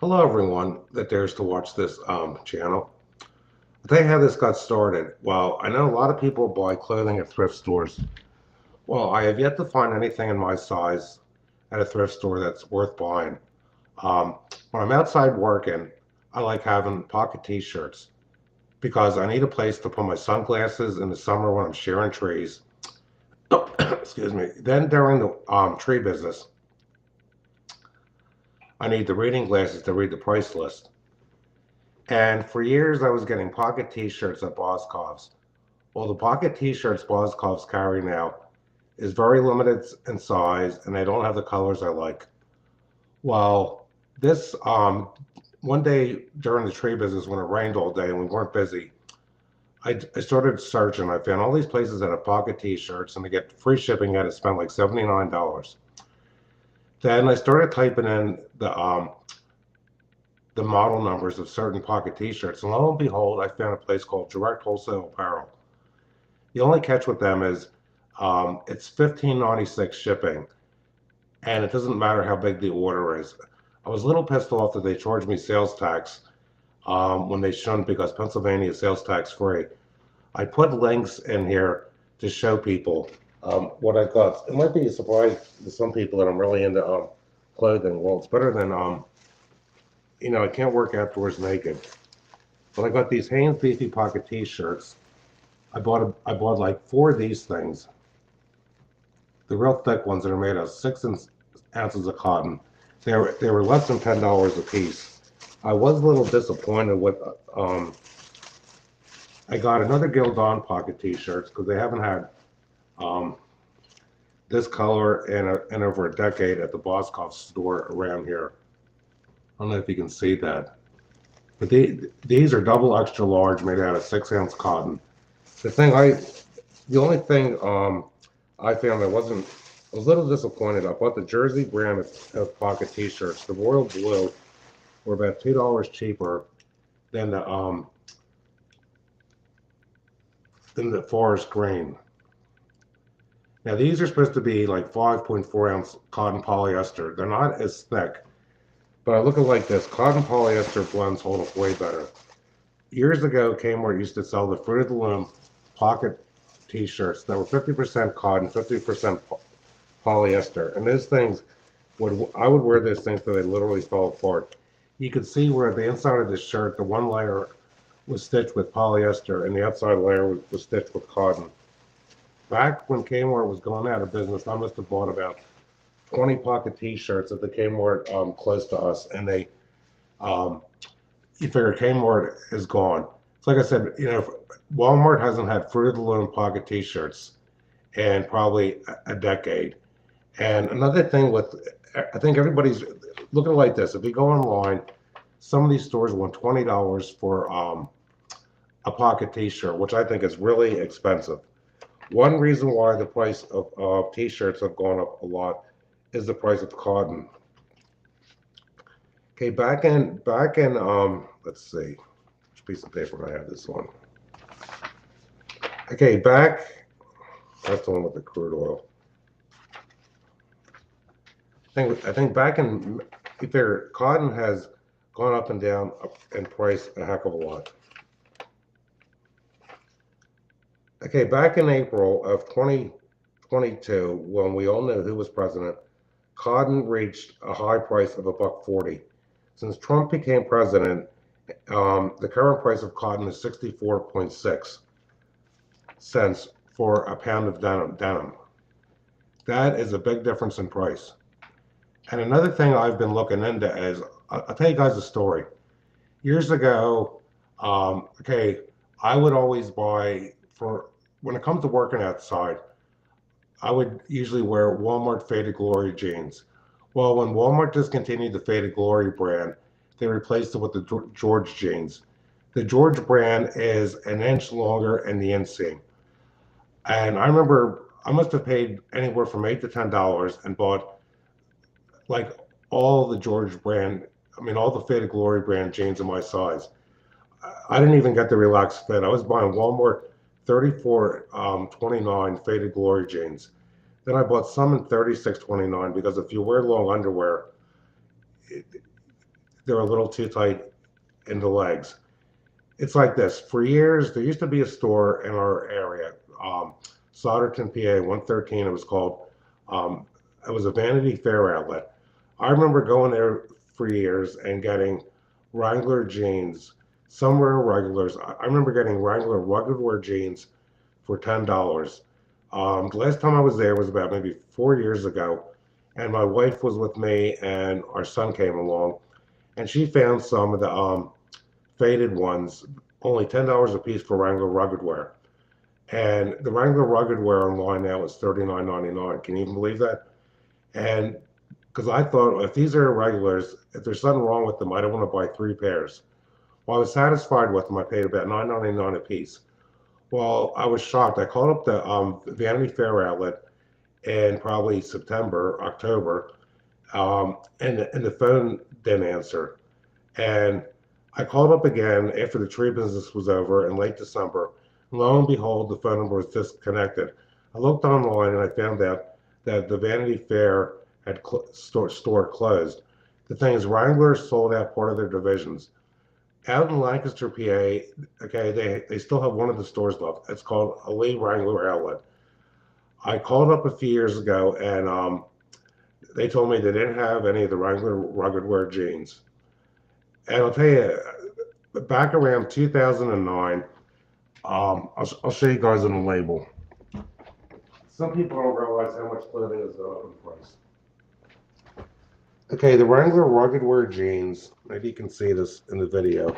Hello, everyone that dares to watch this channel. I'll tell you how this got started. Well, I know a lot of people buy clothing at thrift stores. Well, I have yet to find anything in my size at a thrift store that's worth buying. Um, when I'm outside working, I like having pocket t-shirts because I need a place to put my sunglasses in the summer when I'm shearing trees. Excuse me. Then during the tree business, I need the reading glasses to read the price list. And for years, I was getting pocket t-shirts at Boscov's. Well, the pocket t-shirts Boscov's carry now is very limited in size, and they don't have the colors I like. Well, this one day during the tree business when it rained all day and we weren't busy, I started searching. I found all these places that have pocket t-shirts, and to get free shipping, I had to spend like $79. Then I started typing in the model numbers of certain pocket t-shirts, and lo and behold, I found a place called Direct Wholesale Apparel. The only catch with them is it's $15.96 shipping, and it doesn't matter how big the order is. I was a little pissed off that they charged me sales tax when they shouldn't, because Pennsylvania is sales tax free. I put links in here to show people what I got. It might be a surprise to some people that I'm really into clothing. Well, it's better than I can't work outdoors naked. But I got these Hanes Beefy Pocket T-shirts. I bought like four of these things, the real thick ones that are made of 6 ounces of cotton. They were less than $10 a piece. I was a little disappointed with. I got another Gildan pocket T-shirts because they haven't had um, this color in over a decade at the Boscov store around here. I don't know if you can see that, but these are double extra large, made out of 6 ounce cotton. The thing the only thing I found I was a little disappointed. I bought the Jersey brand of pocket T-shirts. The royal blue were about $2 cheaper than the forest green. Now these are supposed to be like 5.4 ounce cotton polyester. They're not as thick, but I look at it like this: cotton polyester blends hold up way better. Years ago, Kmart used to sell the Fruit of the Loom pocket T-shirts that were 50% cotton, 50% polyester, and those things I would wear those things till they literally fell apart. You could see where the inside of the shirt, the one layer was stitched with polyester, and the outside layer was stitched with cotton. Back when Kmart was going out of business, I must have bought about 20 pocket T-shirts at the Kmart close to us, and um, you figure Kmart is gone. It's like I said, Walmart hasn't had Fruit of the Loom pocket T-shirts in probably a decade. And another thing I think everybody's looking like this. If you go online, some of these stores want $20 for a pocket T-shirt, which I think is really expensive. One reason why the price of T-shirts have gone up a lot is the price of cotton. Okay, back in let's see, which piece of paper I have this on. Okay, that's the one with the crude oil. I think back in if there cotton has gone up and down in price a heck of a lot. Okay, back in April of 2022, when we all knew who was president, cotton reached a high price of $1.40. Since Trump became president, the current price of cotton is 64.6 cents for a pound of denim. That is a big difference in price. And another thing I've been looking into is, I'll tell you guys a story. Years ago, okay, I would always buy when it comes to working outside, I would usually wear Walmart Faded Glory jeans. Well, when Walmart discontinued the Faded Glory brand, they replaced it with the George jeans. The George brand is an inch longer in the inseam. And I remember I must have paid anywhere from $8 to $10 and bought like all the George brand, all the Faded Glory brand jeans in my size. I didn't even get the relaxed fit. I was buying Walmart 34.29 Faded Glory jeans. Then I bought some in 36.29 because if you wear long underwear, they're a little too tight in the legs. It's like this. For years, there used to be a store in our area, Solderton, PA, 113. It was called. Um, it was a Vanity Fair outlet. I remember going there for years and getting Wrangler jeans. Some were regulars. I remember getting Wrangler rugged wear jeans for $10. The last time I was there was about maybe 4 years ago, and my wife was with me, and our son came along, and she found some of the faded ones, only $10 a piece for Wrangler rugged wear. And the Wrangler rugged wear online now is $39.99. Can you even believe that? And because I thought if these are irregulars, if there's something wrong with them, I don't want to buy three pairs. Well, I was satisfied with them. I paid about $9.99 a piece. Well, I was shocked. I called up the Vanity Fair outlet in probably September, October, and the phone didn't answer. And I called up again after the tree business was over in late December. Lo and behold, the phone number was disconnected. I looked online and I found out that the Vanity Fair had store closed. The thing is, Wrangler sold out part of their divisions. Out in Lancaster, PA, okay, they still have one of the stores left. It's called a Lee Wrangler Outlet. I called up a few years ago and they told me they didn't have any of the Wrangler rugged wear jeans. And I'll tell you, back around 2009, I'll show you guys on the label. Some people don't realize how much clothing is overpriced. Okay, the Wrangler rugged wear jeans, maybe you can see this in the video.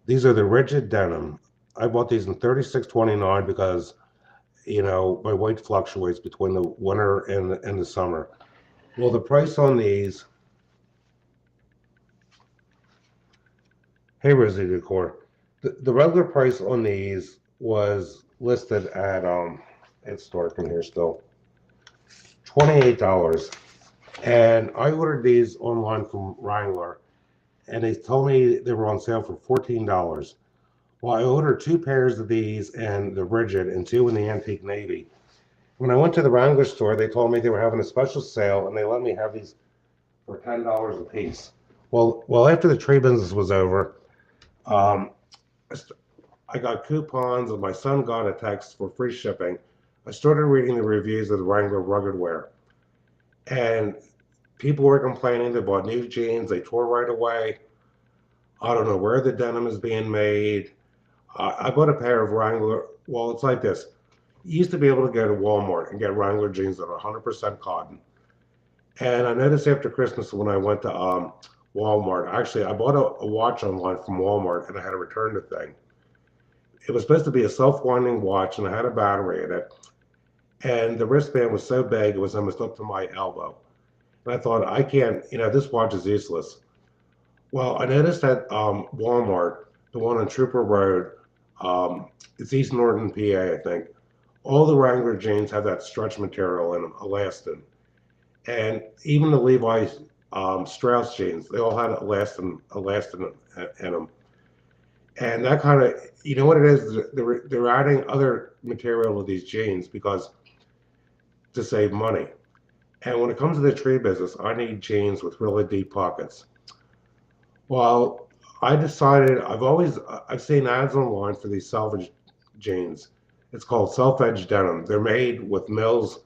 These are the rigid denim. I bought these in $36.29 because, you know, my weight fluctuates between the winter and the summer. Well, the price on these, hey Rosie Decor, the regular price on these was listed at, it's dark in here still, $28. And I ordered these online from Wrangler, and they told me they were on sale for $14. Well, I ordered two pairs of these and the rigid and two in the antique navy. When I went to the Wrangler store, they told me they were having a special sale, and they let me have these for $10 a piece. Well, after the tree business was over, I got coupons, and my son got a text for free shipping. I started reading the reviews of the Wrangler rugged wear, and people were complaining they bought new jeans, they tore right away. I don't know where the denim is being made. I bought a pair of Wrangler. Well, it's like this. You used to be able to go to Walmart and get Wrangler jeans that are 100% cotton. And I noticed after Christmas when I went to Walmart, actually, I bought a watch online from Walmart and I had to return the thing. It was supposed to be a self-winding watch and I had a battery in it. And the wristband was so big, it was almost up to my elbow. And I thought, I can't, you know, this watch is useless. Well, I noticed that Walmart, the one on Trooper Road, it's East Norton, PA, I think. All the Wrangler jeans have that stretch material in them, elastin. And even the Levi Strauss jeans, they all had elastin in them. And that kind of, you know what it is? They're adding other material to these jeans because to save money. And when it comes to the tree business, I need jeans with really deep pockets. Well, I decided I've seen ads online for these selvage jeans. It's called self-edge denim. They're made with mills.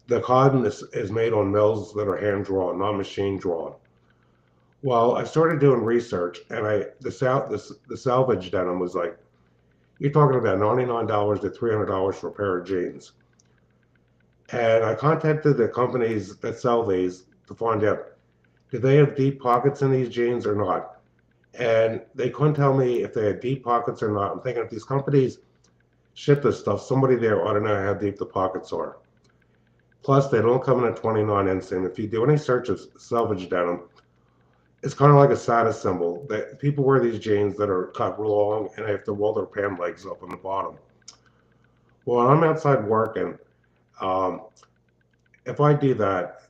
The cotton is made on mills that are hand drawn, not machine drawn. Well, I started doing research, and the salvage denim was like, you're talking about $99 to $300 for a pair of jeans. And I contacted the companies that sell these to find out, do they have deep pockets in these jeans or not? And they couldn't tell me if they had deep pockets or not. I'm thinking if these companies ship this stuff, somebody there ought to know how deep the pockets are. Plus, they don't come in a 29 inseam. If you do any search of salvage denim, it's kind of like a status symbol that people wear these jeans that are cut long and they have to roll their pant legs up on the bottom. Well, when I'm outside working, if I do that,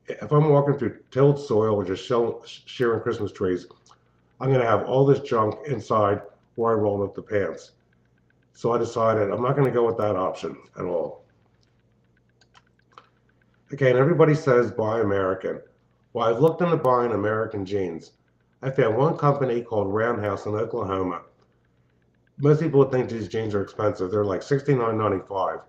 if I'm walking through tilled soil or just shearing Christmas trees, I'm going to have all this junk inside where I roll up the pants. So I decided I'm not going to go with that option at all. Okay, and everybody says buy American. Well, I've looked into buying American jeans. I found one company called Roundhouse in Oklahoma. Most people would think these jeans are expensive. They're like $69.95.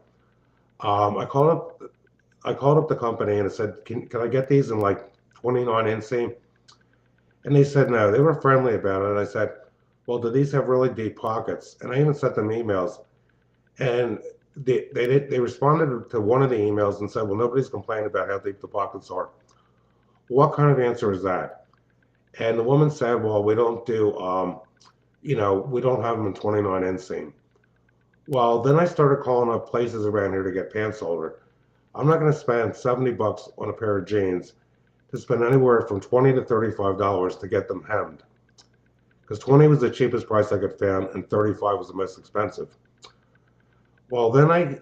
I called up the company and I said, can I get these in like 29 inseam? And they said no. They were friendly about it. I said, well, do these have really deep pockets? And I even sent them emails. And they responded to one of the emails and said, well, nobody's complaining about how deep the pockets are. What kind of answer is that? And the woman said, well, we don't do, we don't have them in 29 inseam. Well, then I started calling up places around here to get pants holder. I'm not going to spend $70 on a pair of jeans to spend anywhere from $20 to $35 to get them hemmed. Because 20 was the cheapest price I could find and 35 was the most expensive. Well, then I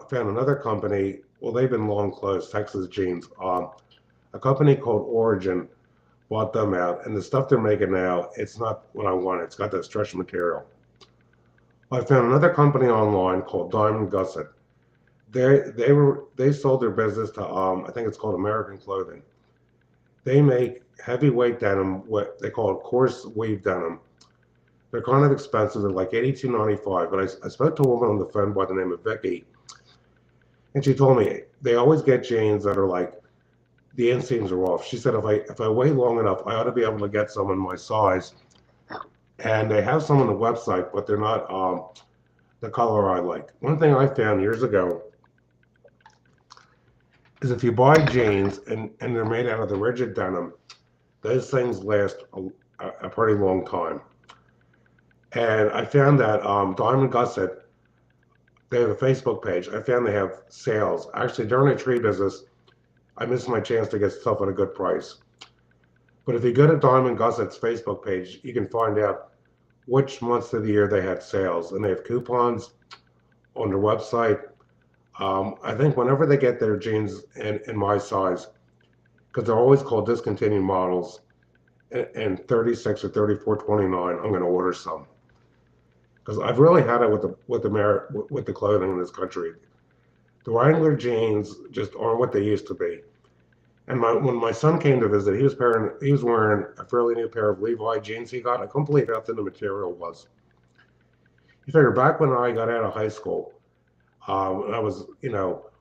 found another company. Well, they've been long closed, Texas Jeans. A company called Origin bought them out, and the stuff they're making now, it's not what I want. It's got that stretch material. I found another company online called Diamond Gusset. They sold their business to I think it's called American Clothing. They make heavyweight denim, what they call it coarse weave denim. They're kind of expensive. They're like $82.95. But I spoke to a woman on the phone by the name of Vicky, and she told me they always get jeans that are like the inseams are off. She said if I wait long enough, I ought to be able to get some in my size. And they have some on the website, but they're not the color I like. One thing I found years ago is if you buy jeans and they're made out of the rigid denim, those things last a pretty long time. And I found that Diamond Gusset, they have a Facebook page. I found they have sales. Actually, during the tree business, I missed my chance to get stuff at a good price. But if you go to Diamond Gusset's Facebook page, you can find out which months of the year they had sales. And they have coupons on their website. I think whenever they get their jeans in my size, because they're always called discontinued models, and 36 or 34.29, I'm going to order some. Because I've really had it with the clothing in this country. The Wrangler jeans just aren't what they used to be. And when my son came to visit, he was wearing a fairly new pair of Levi jeans he got. I couldn't believe how thin the material was. You figure back when I got out of high school, I was,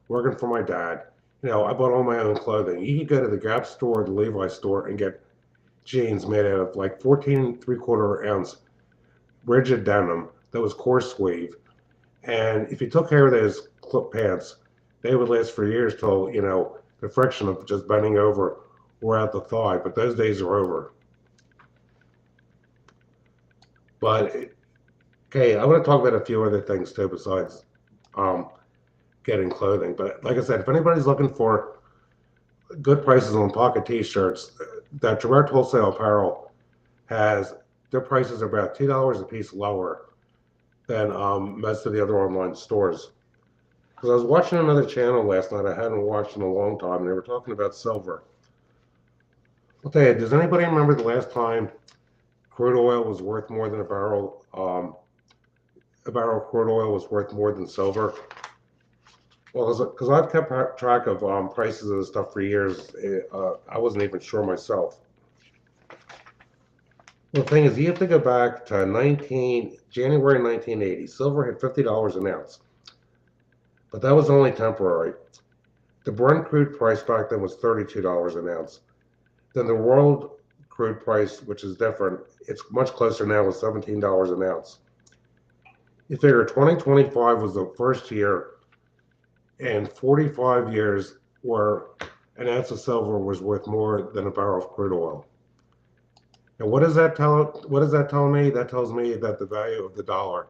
working for my dad. I bought all my own clothing. You could go to the Gap store, the Levi store, and get jeans made out of like 14 3/4 ounce rigid denim that was coarse weave. And if you took care of those clip pants, they would last for years till, the friction of just bending over wore out the thigh. But those days are over. But, okay, I want to talk about a few other things too besides getting clothing. But like I said, if anybody's looking for good prices on pocket t-shirts, that Direct Wholesale Apparel has, their prices are about $2 a piece lower than most of the other online stores. Because I was watching another channel last night I hadn't watched in a long time, and they were talking about silver. I'll tell you, does anybody remember the last time crude oil was worth more than a barrel of crude oil was worth more than silver? Well, because I've kept track of prices of this stuff for years, I wasn't even sure myself. Well, the thing is, you have to go back to January 1980. Silver hit $50 an ounce, but that was only temporary. The Brent crude price back then was $32 an ounce. Then the world crude price, which is different, it's much closer now with $17 an ounce. You figure 2025 was the first year in 45 years where an ounce of silver was worth more than a barrel of crude oil. And what does that tell me? That tells me that the value of the dollar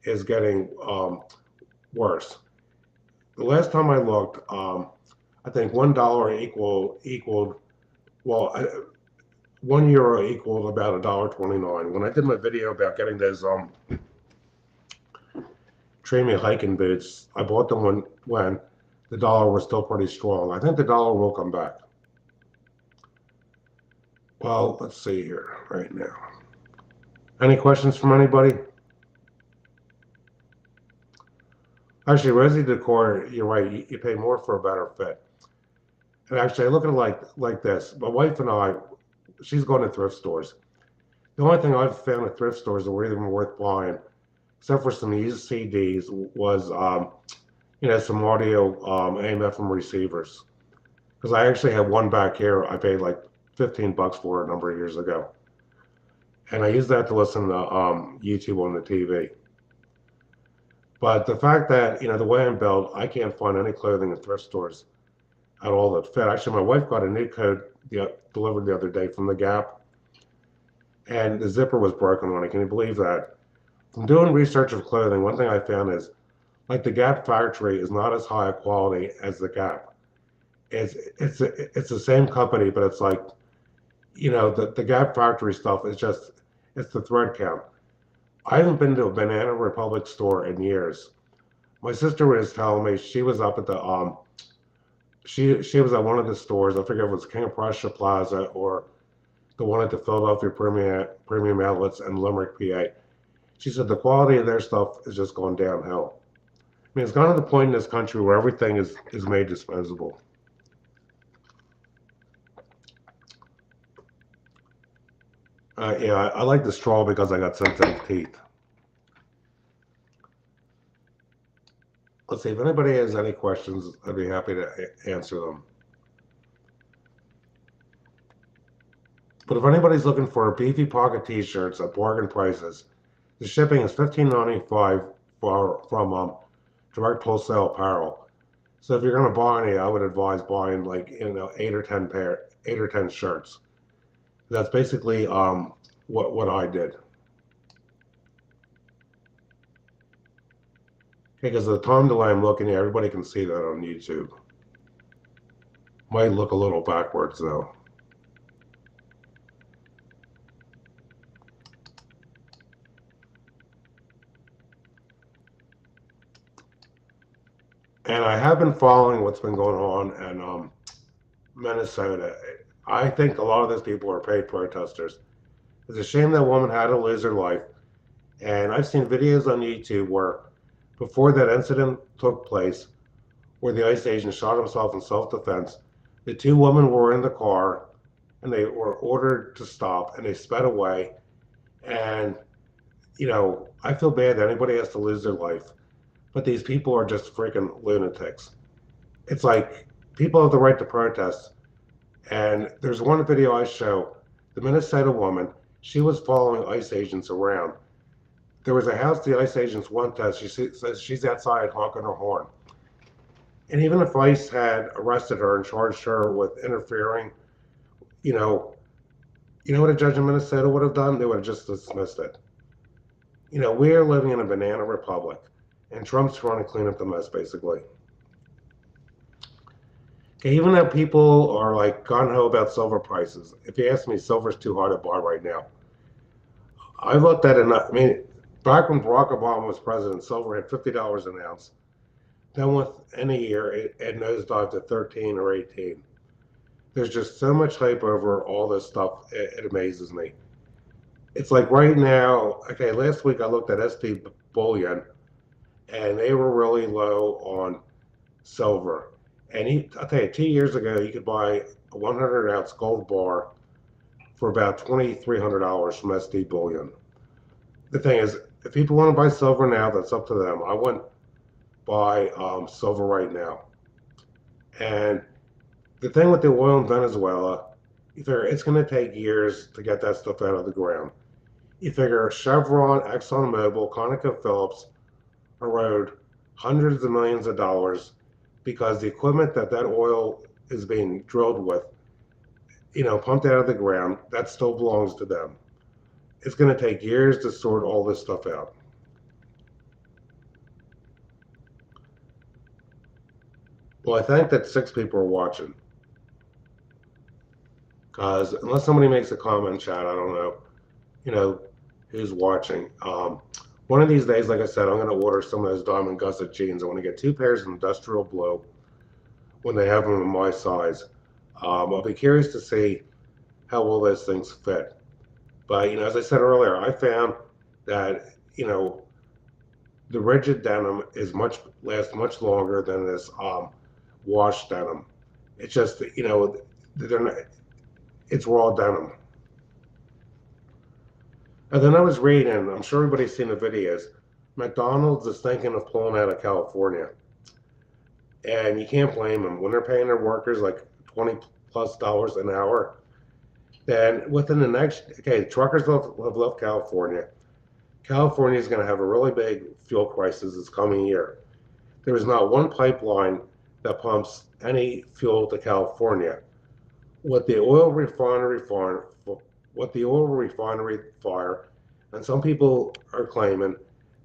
is getting worse. The last time I looked, I think $1 equaled, well, €1 equaled about $1.29. When I did my video about getting those Tramier hiking boots, I bought them when the dollar was still pretty strong. I think the dollar will come back. Well, let's see here right now. Any questions from anybody? Actually, Resi Decor, you're right. You pay more for a better fit. And actually, I look at it like this. My wife and I, she's going to thrift stores. The only thing I've found at thrift stores that were even worth buying, except for some used CDs, was some audio AM/FM receivers. Because I actually have one back here. I paid like $15 for a number of years ago, and I use that to listen to YouTube on the TV. But the fact that the way I'm built, I can't find any clothing in thrift stores at all that fit. Actually, my wife got a new coat delivered the other day from the Gap, and the zipper was broken on it. Can you believe that? From doing research of clothing, one thing I found is like the Gap factory is not as high a quality as the Gap. It's the same company, but it's like the Gap factory stuff is just it's the thread count. I haven't been to a Banana Republic store in years. My sister was telling me she was up at the she was at one of the stores. I forget if it was King of Prussia Plaza or the one at the Philadelphia Premium Outlets in Limerick, PA. She said the quality of their stuff is just going downhill. I mean, it's gone to the point in this country where everything is made disposable. I like the straw because I got sensitive teeth. Let's see if anybody has any questions. I'd be happy to answer them. But if anybody's looking for beefy pocket T-shirts at bargain prices, the shipping is $15.95 from Direct Wholesale Apparel. So if you're going to buy any, I would advise buying like 8 or 10 shirts. That's basically what I did. Because of the time delay I'm looking here, everybody can see that on YouTube. Might look a little backwards though. And I have been following what's been going on in Minnesota. I think a lot of those people are paid protesters. It's a shame that woman had to lose her life. And I've seen videos on YouTube where, before that incident took place, where the ICE agent shot himself in self-defense, the two women were in the car and they were ordered to stop and they sped away. And, I feel bad that anybody has to lose their life, but these people are just freaking lunatics. It's like people have the right to protest. And there's one video I show, the Minnesota woman, she was following ICE agents around. There was a house the ICE agents went to. She says she's outside honking her horn. And even if ICE had arrested her and charged her with interfering, you know, what a judge in Minnesota would have done? They would have just dismissed it. We are living in a banana republic, and Trump's trying to clean up the mess, basically. Okay, even though people are like gung-ho about silver prices, if you ask me, silver's too hard to buy right now. I looked at it, back when Barack Obama was president, silver had $50 an ounce. Then within a year, it nosedived to 13 or 18. There's just so much hype over all this stuff, it amazes me. It's like right now, okay, last week I looked at ST Bullion, and they were really low on silver. And I'll tell you, 2 years ago, you could buy a 100-ounce gold bar for about $2,300 from ST Bullion. The thing is, if people want to buy silver now, that's up to them. I wouldn't buy silver right now. And the thing with the oil in Venezuela, you figure it's going to take years to get that stuff out of the ground. You figure Chevron, ExxonMobil, ConocoPhillips are owed hundreds of millions of dollars because the equipment that oil is being drilled with, pumped out of the ground, that still belongs to them. It's going to take years to sort all this stuff out. Well, I think that 6 people are watching. Because unless somebody makes a comment chat, I don't know, who's watching. One of these days, like I said, I'm going to order some of those Diamond Gusset jeans. I want to get 2 pairs of industrial blue when they have them in my size. I'll be curious to see how well those things fit. But, as I said earlier, I found that, the rigid denim lasts much longer than this wash denim. It's just, they're not, it's raw denim. And then I was reading, I'm sure everybody's seen the videos. McDonald's is thinking of pulling out of California. And you can't blame them. When they're paying their workers like 20 plus dollars an hour, then within the next, okay, truckers have left California. California is going to have a really big fuel crisis this coming year. There is not one pipeline that pumps any fuel to California. What the oil refinery fire, and some people are claiming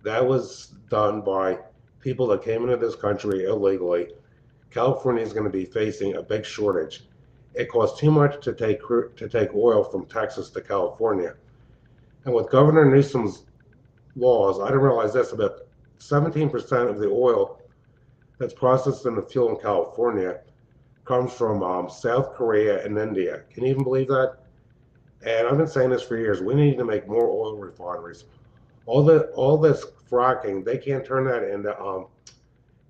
that was done by people that came into this country illegally. California is going to be facing a big shortage. It costs too much to take oil from Texas to California. And with Governor Newsom's laws, I didn't realize this, about 17% of the oil that's processed in the fuel in California comes from South Korea and India. Can you even believe that? And I've been saying this for years. We need to make more oil refineries. All this fracking, they can't turn that into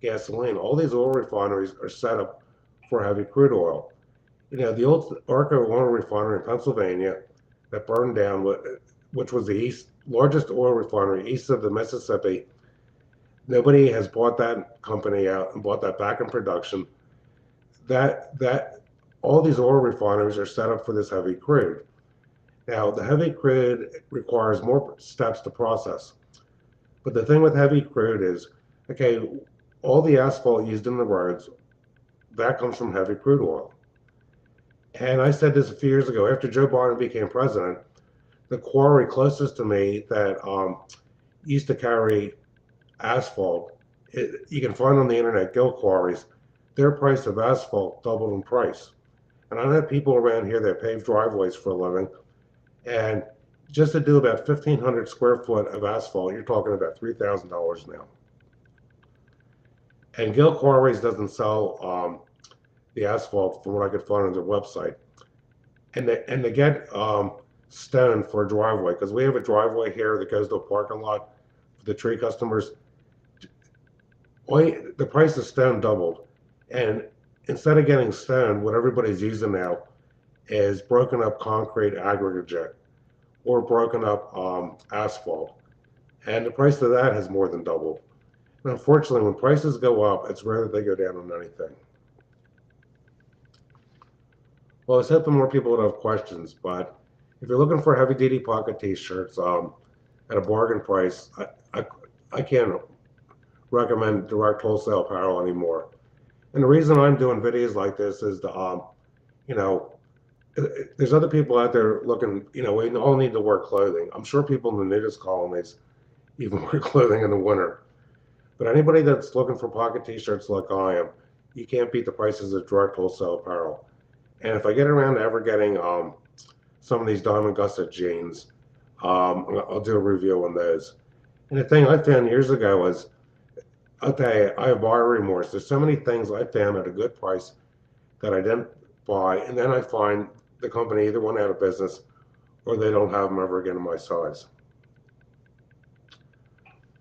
gasoline. All these oil refineries are set up for heavy crude oil. The old Arco oil refinery in Pennsylvania that burned down, which was the largest oil refinery east of the Mississippi. Nobody has bought that company out and bought that back in production. That all these oil refineries are set up for this heavy crude. Now, the heavy crude requires more steps to process. But the thing with heavy crude is, okay, all the asphalt used in the roads, that comes from heavy crude oil. And I said this a few years ago, after Joe Biden became president, the quarry closest to me that used to carry asphalt, you can find on the internet, Gill Quarries, their price of asphalt doubled in price. And I know people around here that pave driveways for a living, and just to do about 1,500 square foot of asphalt, you're talking about $3,000 now. And Gill Quarries doesn't sell the asphalt from what I could find on their website. And they get stone for a driveway, because we have a driveway here that goes to a parking lot for the tree customers. The price of stone doubled. And instead of getting stone, what everybody's using now is broken up concrete aggregate or broken up asphalt. And the price of that has more than doubled. And unfortunately, when prices go up, it's rare that they go down on anything. Well, I was hoping more people would have questions, but if you're looking for heavy duty pocket t-shirts at a bargain price, I can't recommend direct wholesale apparel anymore. And the reason I'm doing videos like this is to, there's other people out there looking, we all need to wear clothing. I'm sure people in the nudist colonies even wear clothing in the winter. But anybody that's looking for pocket t-shirts like I am, you can't beat the prices of direct wholesale apparel. And if I get around to ever getting some of these Diamond Gusset jeans, I'll do a review on those. And the thing I found years ago was, I'll tell you, I have buyer remorse. There's so many things I found at a good price that I didn't buy, and then I find the company either went out of business or they don't have them ever again in my size.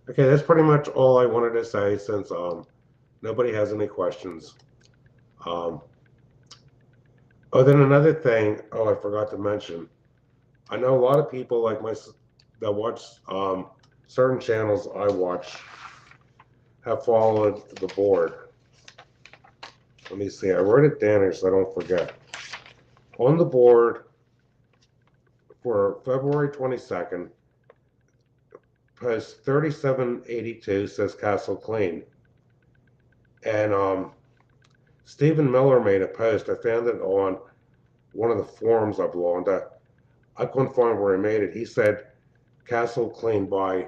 Okay, that's pretty much all I wanted to say since nobody has any questions. Oh, then another thing, I forgot to mention. I know a lot of people like that watch certain channels I watch have followed the board. Let me see, I wrote it down here so I don't forget. On the board for February 22nd, post 3782 says Castle Clean. And Stephen Miller made a post. I found it on one of the forums I belong to. I couldn't find where he made it. He said Castle Clean by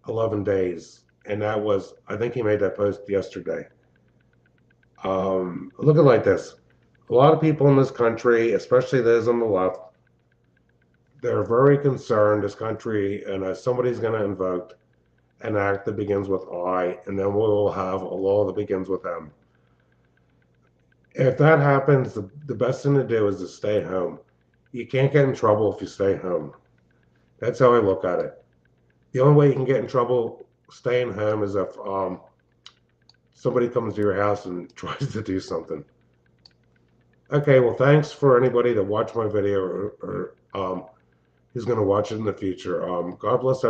11 days. And that was, I think he made that post yesterday. Look at it like this. A lot of people in this country, especially those on the left, they're very concerned this country, and somebody's going to invoke an act that begins with I, and then we will have a law that begins with M. If that happens, the best thing to do is to stay home. You can't get in trouble if you stay home. That's how I look at it. The only way you can get in trouble staying home is if somebody comes to your house and tries to do something. Okay, well, thanks for anybody that watched my video or who's going to watch it in the future. God bless everyone.